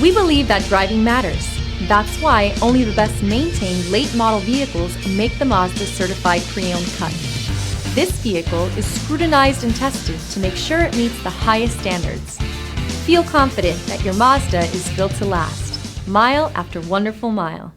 We believe that driving matters. That's why only the best maintained late model vehicles make the Mazda certified pre-owned cut. This vehicle is scrutinized and tested to make sure it meets the highest standards. Feel confident that your Mazda is built to last, mile after wonderful mile.